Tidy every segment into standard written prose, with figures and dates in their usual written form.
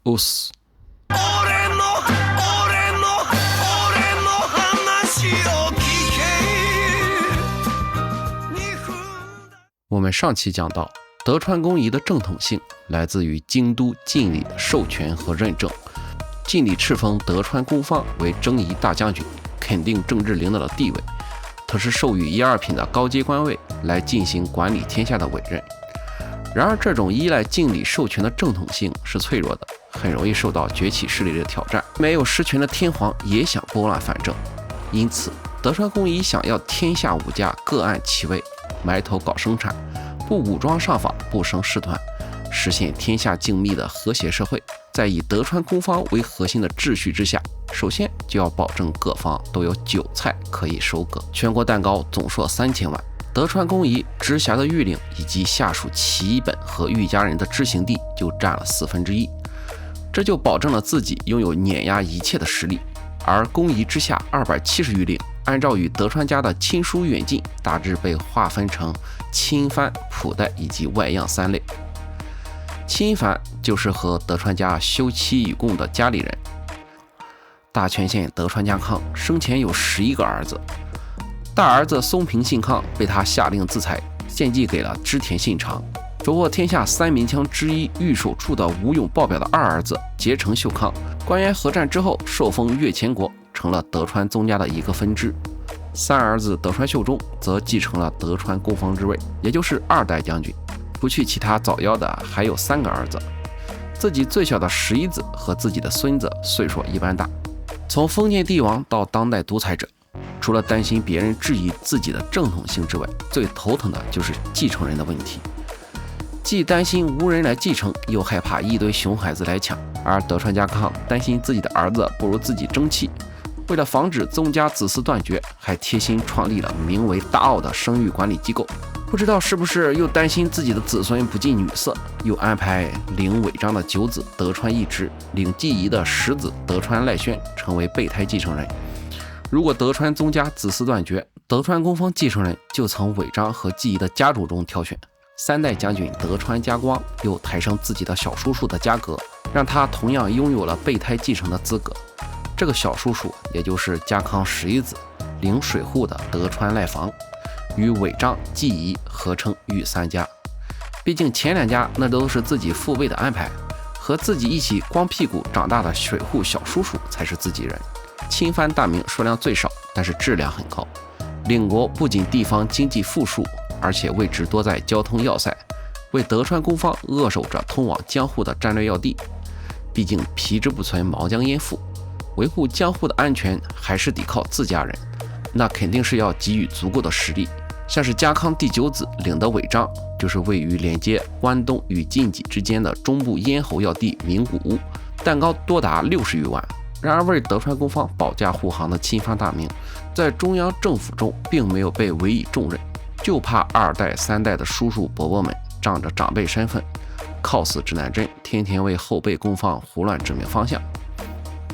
乌斯。我们上期讲到，德川公仪的正统性来自于京都晋理的授权和认证。晋理敕封德川公方为征夷大将军，肯定政治领导的地位，同时授予一二品的高阶官位来进行管理天下的委任。然而，这种依赖晋理授权的正统性是脆弱的，很容易受到崛起势力的挑战。没有实权的天皇也想拨乱反正，因此德川公仪想要天下武家各按其位，埋头搞生产，不武装上访，不生事端，实现天下静谧的和谐社会。在以德川公方为核心的秩序之下，首先就要保证各方都有韭菜可以收割。全国蛋糕总数3000万，德川公仪直辖的御领以及下属旗一本和御家人的知行地就占了1/4，这就保证了自己拥有碾压一切的实力。而公仪之下270御领，按照与德川家的亲疏远近，大致被划分成亲藩、普代以及外样3类。亲藩就是和德川家休戚与共的家里人。大泉县德川家康生前有11个儿子，大儿子松平信康被他下令自裁，献祭给了织田信长。手握天下3名枪之一御守处的武勇爆表的二儿子结城秀康，关原合战之后受封越前国，成了德川宗家的一个分支。三儿子德川秀忠则继承了德川公方之位，也就是2代将军。除去其他早夭的，还有3个儿子。自己最小的11子和自己的孙子岁数一般大。从封建帝王到当代独裁者，除了担心别人质疑自己的正统性之外，最头疼的就是继承人的问题。既担心无人来继承，又害怕一堆熊孩子来抢。而德川家康担心自己的儿子不如自己争气，为了防止宗家子嗣断绝，还贴心创立了名为大奥的生育管理机构。不知道是不是又担心自己的子孙不近女色，又安排领尾张的9子德川义直，领继仪的10子德川赖宣成为备胎继承人。如果德川宗家子嗣断绝，德川公方继承人就从尾张和继仪的家主中挑选。3代将军德川家光又抬升自己的小叔叔的家格，让他同样拥有了备胎继承的资格。这个小叔叔也就是家康11子领水户的德川赖房，与尾张、继仪合称御3家。毕竟前2家那都是自己父辈的安排，和自己一起光屁股长大的水户小叔叔才是自己人。亲藩大名数量最少，但是质量很高。领国不仅地方经济富庶，而且位置多在交通要塞，为德川公方扼守着通往江户的战略要地。毕竟皮之不存，毛将焉附，维护江户的安全还是得靠自家人，那肯定是要给予足够的实力。像是家康第9子领的尾张，就是位于连接关东与近畿之间的中部咽喉要地名古屋，蛋糕多达60余万。然而为德川公方保驾护航的亲藩大名，在中央政府中并没有被委以重任，就怕2代3代的叔叔伯伯们仗着长辈身份，靠死指南针，天天为后辈公方胡乱指明方向。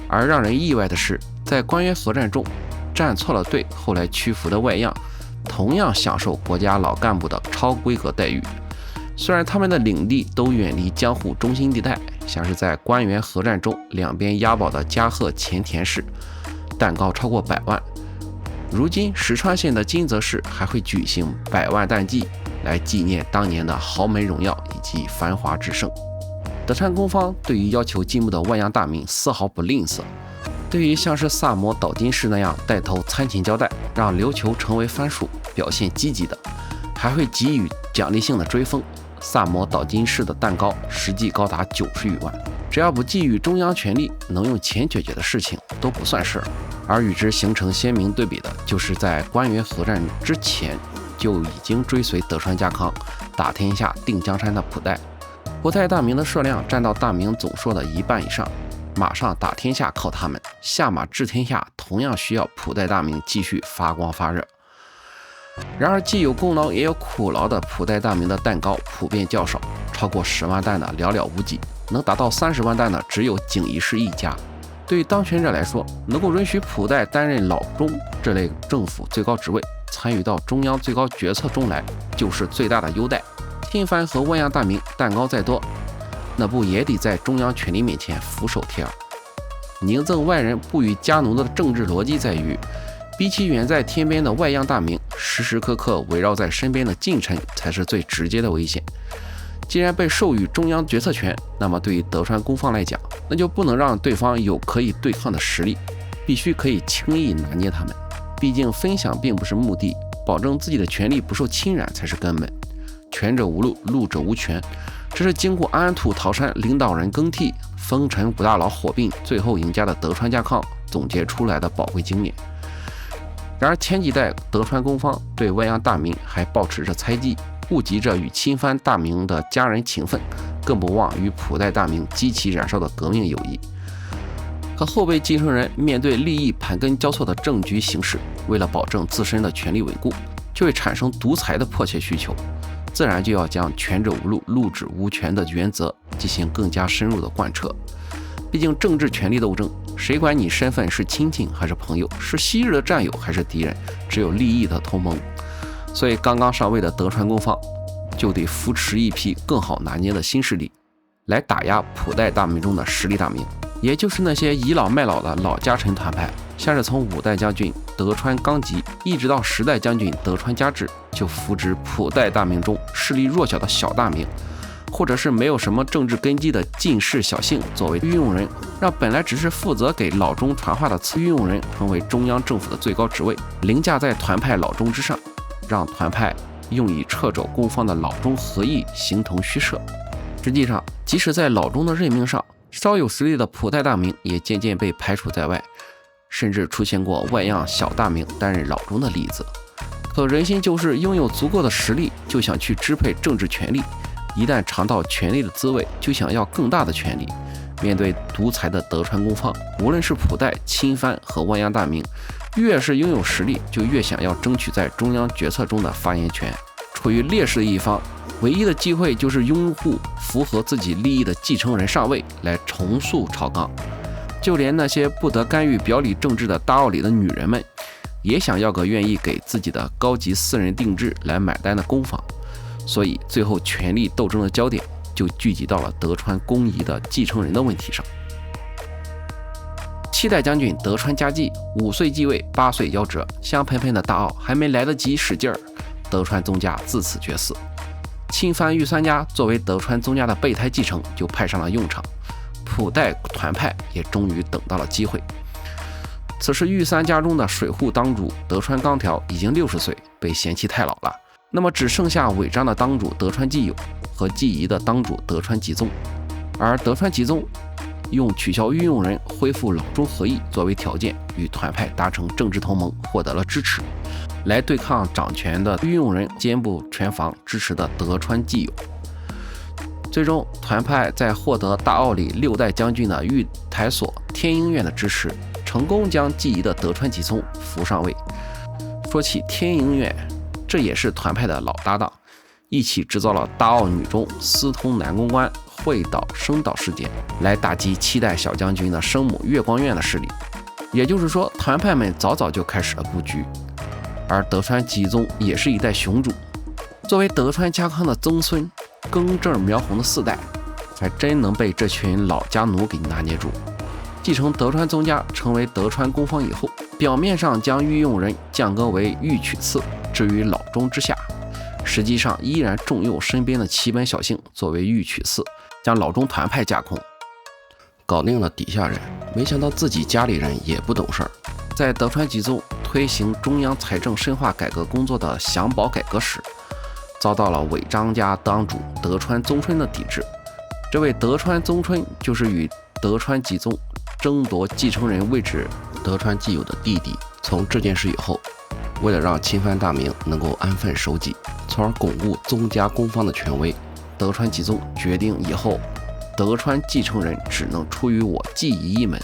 而让人意外的是，在关原合战中站错了队后来屈服的外样，同样享受国家老干部的超规格待遇。虽然他们的领地都远离江户中心地带，像是在关原合战中两边押宝的加贺前田市，蛋糕超过100万。如今石川县的金泽市还会举行100万蛋祭，来纪念当年的豪门荣耀以及繁华之盛。德川公方对于要求进步的外样大名丝毫不吝啬，对于像是萨摩岛津氏那样带头参勤交代，让琉球成为藩属，表现积极的，还会给予奖励性的追封。萨摩岛津氏的蛋糕实际高达90余万，只要不寄予中央权力，能用钱解决的事情都不算事儿。而与之形成鲜明对比的，就是在关原合战之前就已经追随德川家康打天下定江山的普代。普代大名的数量占到大名总数的1半以上，马上打天下靠他们，下马治天下同样需要普代大名继续发光发热。然而既有功劳也有苦劳的普代大名的蛋糕普遍较少，超过10万担的寥寥无几，能达到30万担的只有锦衣氏一家。对于当权者来说，能够允许普代担任老中这类政府最高职位，参与到中央最高决策中来，就是最大的优待。亲藩和外样大名蛋糕再多，那不也得在中央权力面前俯首帖耳？宁赠外人不与家奴的政治逻辑在于，比起远在天边的外央大名，时时刻刻围绕在身边的近臣才是最直接的危险。既然被授予中央决策权，那么对于德川攻方来讲，那就不能让对方有可以对抗的实力，必须可以轻易拿捏他们。毕竟分享并不是目的，保证自己的权利不受侵染才是根本。权者无路，路者无权，这是经过安土桃山领导人更替、丰臣五大佬火并，最后赢家的德川家康总结出来的宝贵经验。然而前几代德川攻方对外央大名还抱持着猜忌，顾及着与亲藩大名的家人情分，更不忘与普代大名激起燃烧的革命友谊。可后辈继承人面对利益盘根交错的政局形势，为了保证自身的权力稳固，就会产生独裁的迫切需求，自然就要将权者无路，路者无权的原则进行更加深入的贯彻。毕竟政治权力斗争，谁管你身份是亲戚还是朋友，是昔日的战友还是敌人，只有利益的同盟。所以刚刚上位的德川攻方就得扶持一批更好拿捏的新势力，来打压普代大名中的实力大名，也就是那些倚老卖老的老家臣团派。像是从5代将军德川纲吉一直到10代将军德川家治，就扶植普代大名中势力弱小的小大名，或者是没有什么政治根基的近世小姓作为御用人，让本来只是负责给老中传话的御用人成为中央政府的最高职位，凌驾在团派老中之上，让团派用以掣肘攻方的老中合议形同虚设。实际上，即使在老中的任命上，稍有实力的普代大名也渐渐被排除在外，甚至出现过外样小大名担任老中的例子。可人心就是拥有足够的实力，就想去支配政治权力，一旦尝到权力的滋味，就想要更大的权力。面对独裁的德川攻方，无论是普代、亲藩和外央大名，越是拥有实力，就越想要争取在中央决策中的发言权。处于劣势的一方，唯一的机会就是拥护符合自己利益的继承人上位，来重塑朝纲。就连那些不得干预表里政治的大奥里的女人们，也想要个愿意给自己的高级私人定制来买单的攻方。所以最后权力斗争的焦点就聚集到了德川公仪的继承人的问题上。7代将军德川家继5岁继位，8岁夭折，香喷喷的大奥还没来得及使劲儿，德川宗家自此绝嗣。亲藩御三家作为德川宗家的备胎继承就派上了用场，普代团派也终于等到了机会。此时御三家中的水户当主德川纲条已经60岁，被嫌弃太老了，那么只剩下尾张的当主德川继友和继仪的当主德川吉宗。而德川吉宗用取消御用人、恢复老中合议作为条件，与团派达成政治同盟，获得了支持，来对抗掌权的御用人兼部权房支持的德川继友。最终团派在获得大奥里6代将军的御台所天鹰院的支持，成功将继仪的德川吉宗扶上位。说起天鹰院，这也是团派的老搭档，一起制造了大奥女中私通南宫关、会岛生岛事件，来打击7代小将军的生母月光院的势力。也就是说，团派们早早就开始了布局。而德川吉宗也是一代雄主，作为德川家康的曾孙，根正苗红的4代，还真能被这群老家奴给拿捏住。继承德川宗家成为德川攻方以后，表面上将御用人降格为御取次，置于老中之下，实际上依然重用身边的齐本小姓作为御取次，将老中团派架空，搞定了底下人。没想到自己家里人也不懂事儿，在德川吉宗推行中央财政深化改革工作的享保改革时，遭到了尾张家当主德川宗春的抵制。这位德川宗春就是与德川吉宗争夺继承人位置德川继友的弟弟。从这件事以后，为了让亲藩大名能够安分守己，从而巩固宗家攻方的权威，德川吉宗决定以后德川继承人只能出于我继仪一门，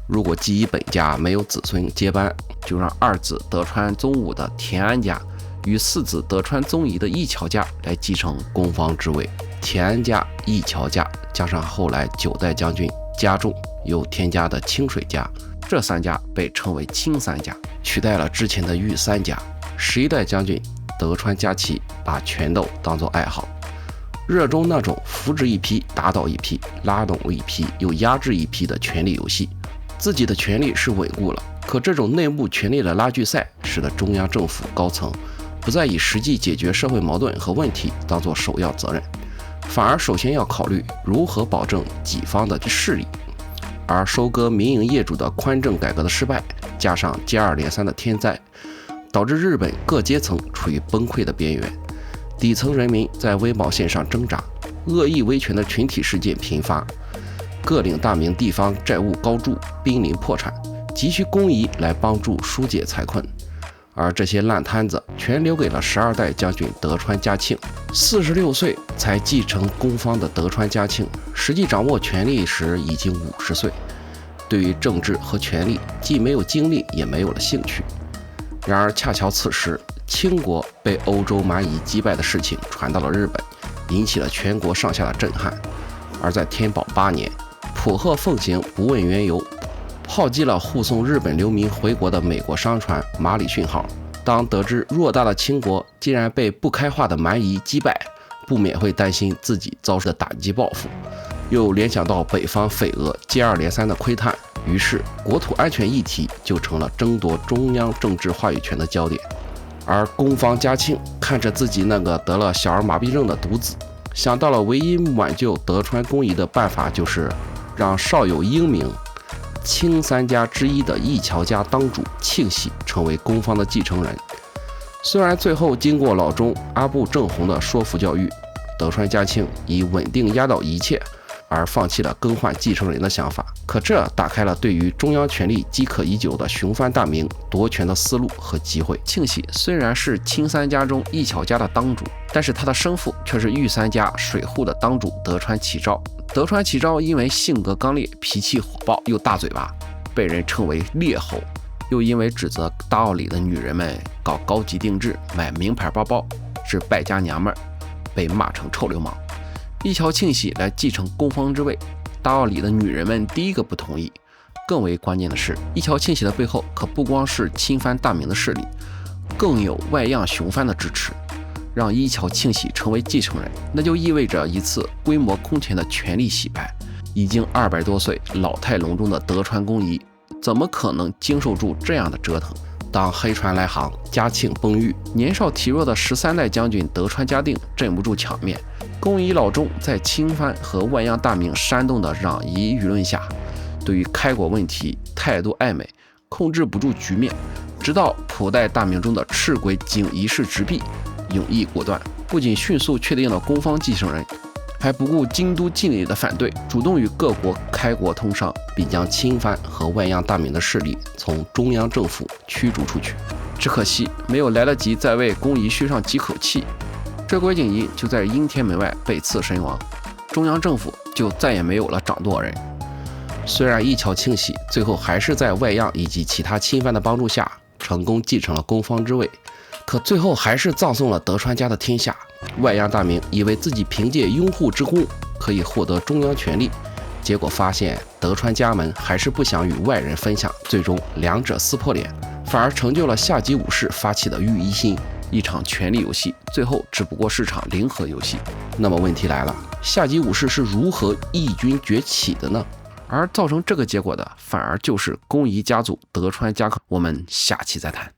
如果继仪本家没有子孙接班，就让2子德川宗武的田安家与4子德川宗仪的义桥家来继承攻方之位。田安家、义桥家加上后来9代将军家重又添加的清水家，这3家被称为清三家，取代了之前的御三家。11代将军德川家齐把权斗当作爱好，热衷那种扶植一批、打倒一批、拉拢一批又压制一批的权力游戏。自己的权力是稳固了，可这种内部权力的拉锯赛，使得中央政府高层不再以实际解决社会矛盾和问题当作首要责任，反而首先要考虑如何保证己方的势力。而收割民营业主的宽政改革的失败，加上接二连三的天灾，导致日本各阶层处于崩溃的边缘，底层人民在温饱线上挣扎，恶意维权的群体事件频发，各领大名地方债务高筑，濒临破产，急需公仪来帮助疏解财困。而这些烂摊子全留给了12代将军德川家庆。46岁才继承公方的德川家庆，实际掌握权力时已经50岁，对于政治和权力既没有精力，也没有了兴趣。然而恰巧此时，清国被欧洲蛮夷击败的事情传到了日本，引起了全国上下的震撼。而在天宝8年，浦贺奉行不问缘由，炮击了护送日本流民回国的美国商船马里逊号。当得知偌大的清国竟然被不开化的蛮夷击败，不免会担心自己遭受的打击报复，又联想到北方匪俄接二连三的窥探，于是国土安全议题就成了争夺中央政治话语权的焦点。而公方嘉庆看着自己那个得了小儿麻痹症的独子，想到了唯一挽救德川公仪的办法，就是让少有英名清三家之一的义桥家当主庆喜成为公方的继承人。虽然最后经过老中阿部正弘的说服教育，德川家庆以稳定压倒一切而放弃了更换继承人的想法，可这打开了对于中央权力饥渴已久的雄藩大名夺权的思路和机会。庆喜虽然是清三家中义桥家的当主，但是他的生父却是御三家水户的当主德川齐昭。德川齐昭因为性格刚烈，脾气火爆又大嘴巴，被人称为烈猴，又因为指责大奥里的女人们搞高级定制、买名牌包包是败家娘们儿，被骂成臭流氓。义桥庆喜来继承公方之位，大奥里的女人们第一个不同意。更为关键的是，义桥庆喜的背后可不光是亲藩大名的势力，更有外样雄藩的支持。让义桥庆喜成为继承人，那就意味着一次规模空前的权力洗牌。已经200多岁老态龙钟的德川公仪，怎么可能经受住这样的折腾？当黑船来航，嘉庆崩御，年少体弱的13代将军德川家定镇不住场面，公仪老中在亲藩和外样大名煽动的攘夷舆论下，对于开国问题态度暧昧，控制不住局面，直到普代大名中的赤鬼景一世直弼勇毅果断，不仅迅速确定了公方继承人，还不顾京都近里的反对，主动与各国开国通商，并将亲藩和外样大名的势力从中央政府驱逐出去。只可惜没有来得及再为公仪续上几口气，这鬼景仪就在应天门外被刺身亡，中央政府就再也没有了掌舵人。虽然义桥庆喜最后还是在外样以及其他亲藩的帮助下成功继承了公方之位，可最后还是葬送了德川家的天下。外样大名以为自己凭借拥护之功可以获得中央权力，结果发现德川家门还是不想与外人分享，最终两者撕破脸，反而成就了下级武士发起的御一心，一场权力游戏，最后只不过是场零和游戏。那么问题来了，下级武士是如何异军崛起的呢？而造成这个结果的，反而就是公仪家族德川家康。我们下期再谈。